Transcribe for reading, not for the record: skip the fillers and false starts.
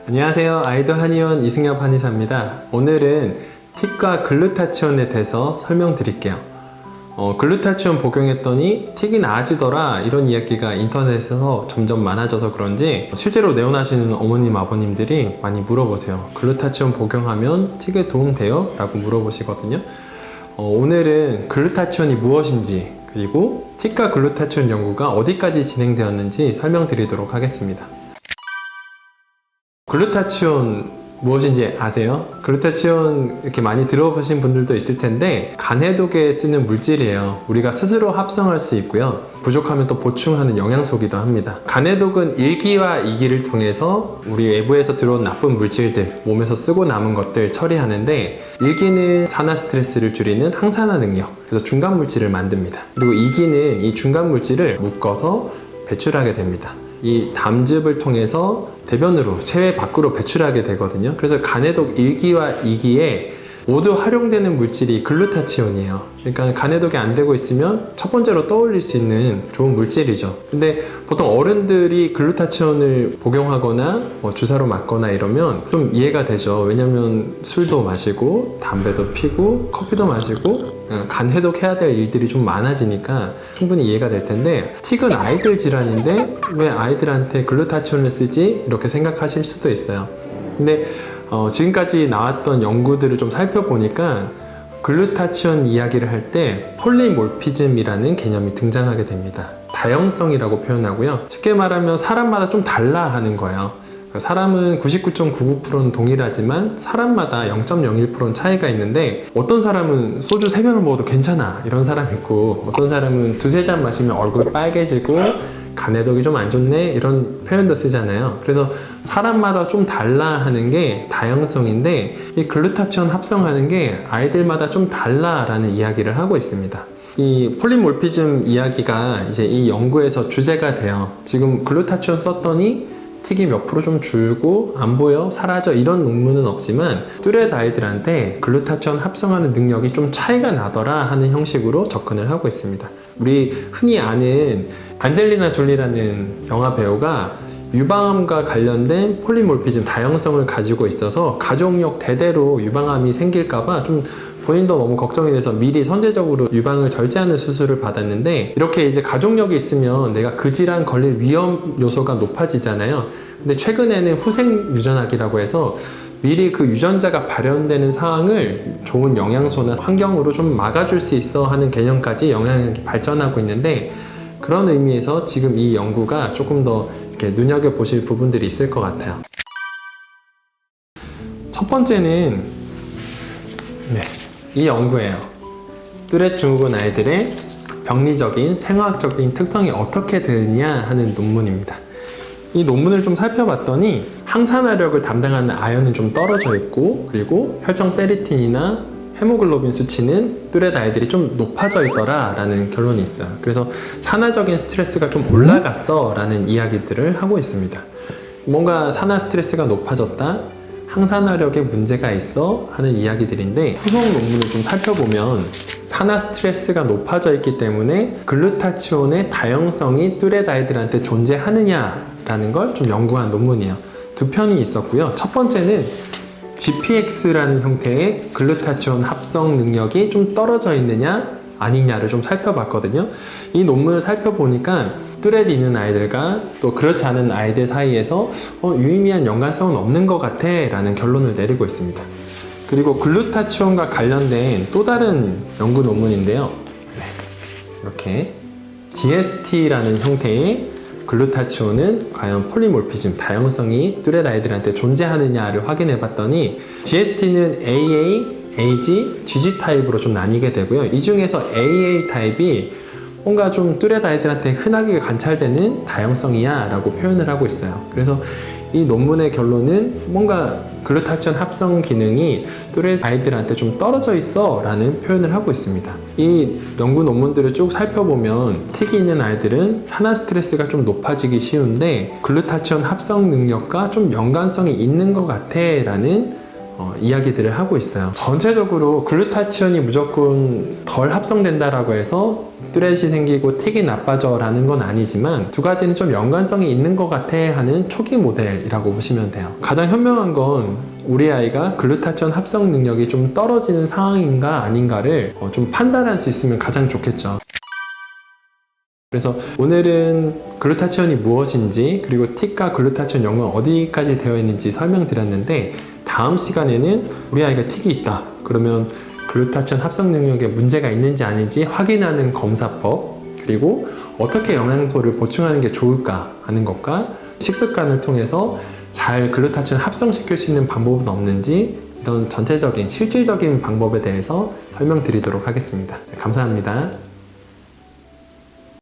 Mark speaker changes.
Speaker 1: 안녕하세요. 아이돌 한의원 이승엽 한의사입니다. 오늘은 틱과 글루타치온에 대해서 설명드릴게요. 글루타치온 복용했더니 틱이 나아지더라 이런 이야기가 인터넷에서 점점 많아져서 그런지 실제로 내원하시는 어머님 아버님들이 많이 물어보세요. 글루타치온 복용하면 틱에 도움돼요? 라고 물어보시거든요. 오늘은 글루타치온이 무엇인지 그리고 틱과 글루타치온 연구가 어디까지 진행되었는지 설명드리도록 하겠습니다. 글루타치온 무엇인지 아세요? 글루타치온 이렇게 많이 들어보신 분들도 있을 텐데 간 해독에 쓰는 물질이에요. 우리가 스스로 합성할 수 있고요. 부족하면 또 보충하는 영양소이기도 합니다. 간 해독은 1기와 2기를 통해서 우리 외부에서 들어온 나쁜 물질들, 몸에서 쓰고 남은 것들 처리하는데 1기는 산화 스트레스를 줄이는 항산화 능력, 그래서 중간 물질을 만듭니다. 그리고 2기는 이 중간 물질을 묶어서 배출하게 됩니다. 이 담즙을 통해서 대변으로 체외 밖으로 배출하게 되거든요. 그래서 간해독 1기와 2기에 모두 활용되는 물질이 글루타치온이에요. 그러니까 간해독이 안 되고 있으면 첫 번째로 떠올릴 수 있는 좋은 물질이죠. 근데 보통 어른들이 글루타치온을 복용하거나 주사로 맞거나 이러면 좀 이해가 되죠. 왜냐면 술도 마시고 담배도 피고 커피도 마시고 간 해독해야 될 일들이 좀 많아지니까 충분히 이해가 될 텐데 틱은 아이들 질환인데 왜 아이들한테 글루타치온을 쓰지? 이렇게 생각하실 수도 있어요. 근데 지금까지 나왔던 연구들을 좀 살펴보니까 글루타치온 이야기를 할 때 폴리몰피즘이라는 개념이 등장하게 됩니다. 다형성이라고 표현하고요. 쉽게 말하면 사람마다 좀 달라 하는 거예요. 사람은 99.99%는 동일하지만 사람마다 0.01%는 차이가 있는데 어떤 사람은 소주 3병을 먹어도 괜찮아 이런 사람 있고 어떤 사람은 두세 잔 마시면 얼굴이 빨개지고 간해독이 좀 안 좋네 이런 표현도 쓰잖아요. 그래서 사람마다 좀 달라 하는 게 다양성인데 이 글루타치온 합성하는 게 아이들마다 좀 달라 라는 이야기를 하고 있습니다. 이 폴리몰피즘 이야기가 이제 이 연구에서 주제가 돼요. 지금 글루타치온 썼더니 틱이 몇 프로 좀 줄고 안 보여 사라져 이런 논문은 없지만 뚜렛 아이들한테 글루타치온 합성하는 능력이 좀 차이가 나더라 하는 형식으로 접근을 하고 있습니다. 우리 흔히 아는 안젤리나 졸리라는 영화 배우가 유방암과 관련된 폴리몰피즘 다형성을 가지고 있어서 가족력 대대로 유방암이 생길까봐 좀 본인도 너무 걱정이 돼서 미리 선제적으로 유방을 절제하는 수술을 받았는데 이렇게 이제 가족력이 있으면 내가 그 질환 걸릴 위험 요소가 높아지잖아요. 근데 최근에는 후생 유전학이라고 해서 미리 그 유전자가 발현되는 상황을 좋은 영양소나 환경으로 좀 막아줄 수 있어 하는 개념까지 영양학이 발전하고 있는데 그런 의미에서 지금 이 연구가 조금 더 이렇게 눈여겨보실 부분들이 있을 것 같아요. 첫 번째는 이 연구예요. 뚜렛 증후군 아이들의 병리적인 생화학적인 특성이 어떻게 되느냐 하는 논문입니다. 이 논문을 좀 살펴봤더니 항산화력을 담당하는 아연은 좀 떨어져 있고 그리고 혈청 페리틴이나 헤모글로빈 수치는 뚜렛 아이들이 좀 높아져 있더라 라는 결론이 있어요. 그래서 산화적인 스트레스가 좀 올라갔어 라는 이야기들을 하고 있습니다. 뭔가 산화 스트레스가 높아졌다, 항산화력에 문제가 있어 하는 이야기들인데 후속 논문을 좀 살펴보면 산화 스트레스가 높아져 있기 때문에 글루타치온의 다형성이 뚜렛 아이들한테 존재하느냐라는 걸 좀 연구한 논문이에요. 두 편이 있었고요. 첫 번째는 GPX라는 형태의 글루타치온 합성 능력이 좀 떨어져 있느냐 아니냐를 좀 살펴봤거든요. 이 논문을 살펴보니까 뚜렛이 있는 아이들과 또 그렇지 않은 아이들 사이에서 유의미한 연관성은 없는 것 같아 라는 결론을 내리고 있습니다. 그리고 글루타치온과 관련된 또 다른 연구 논문인데요. 이렇게 GST라는 형태의 글루타치온은 과연 폴리몰피즘, 다형성이 뚜렛 아이들한테 존재하느냐를 확인해 봤더니 GST는 AA, AG, GG 타입으로 좀 나뉘게 되고요. 이 중에서 AA 타입이 뭔가 좀 뚜렛 아이들한테 흔하게 관찰되는 다형성이야 라고 표현을 하고 있어요. 그래서 이 논문의 결론은 뭔가 글루타치온 합성 기능이 뚜렛 아이들한테 좀 떨어져 있어 라는 표현을 하고 있습니다. 이 연구 논문들을 쭉 살펴보면 틱이 있는 아이들은 산화 스트레스가 좀 높아지기 쉬운데 글루타치온 합성 능력과 좀 연관성이 있는 것 같아 라는 이야기들을 하고 있어요. 전체적으로 글루타치온이 무조건 덜 합성된다라고 해서 뚜렛이 생기고 틱이 나빠져라는 건 아니지만 두 가지는 좀 연관성이 있는 것 같아 하는 초기 모델이라고 보시면 돼요. 가장 현명한 건 우리 아이가 글루타치온 합성 능력이 좀 떨어지는 상황인가 아닌가를 좀 판단할 수 있으면 가장 좋겠죠. 그래서 오늘은 글루타치온이 무엇인지 그리고 틱과 글루타치온 연관 어디까지 되어 있는지 설명드렸는데, 다음 시간에는 우리 아이가 틱이 있다 그러면 글루타치온 합성 능력에 문제가 있는지 아닌지 확인하는 검사법, 그리고 어떻게 영양소를 보충하는 게 좋을까 하는 것과 식습관을 통해서 잘 글루타치온 합성시킬 수 있는 방법은 없는지, 이런 전체적인 실질적인 방법에 대해서 설명드리도록 하겠습니다. 감사합니다.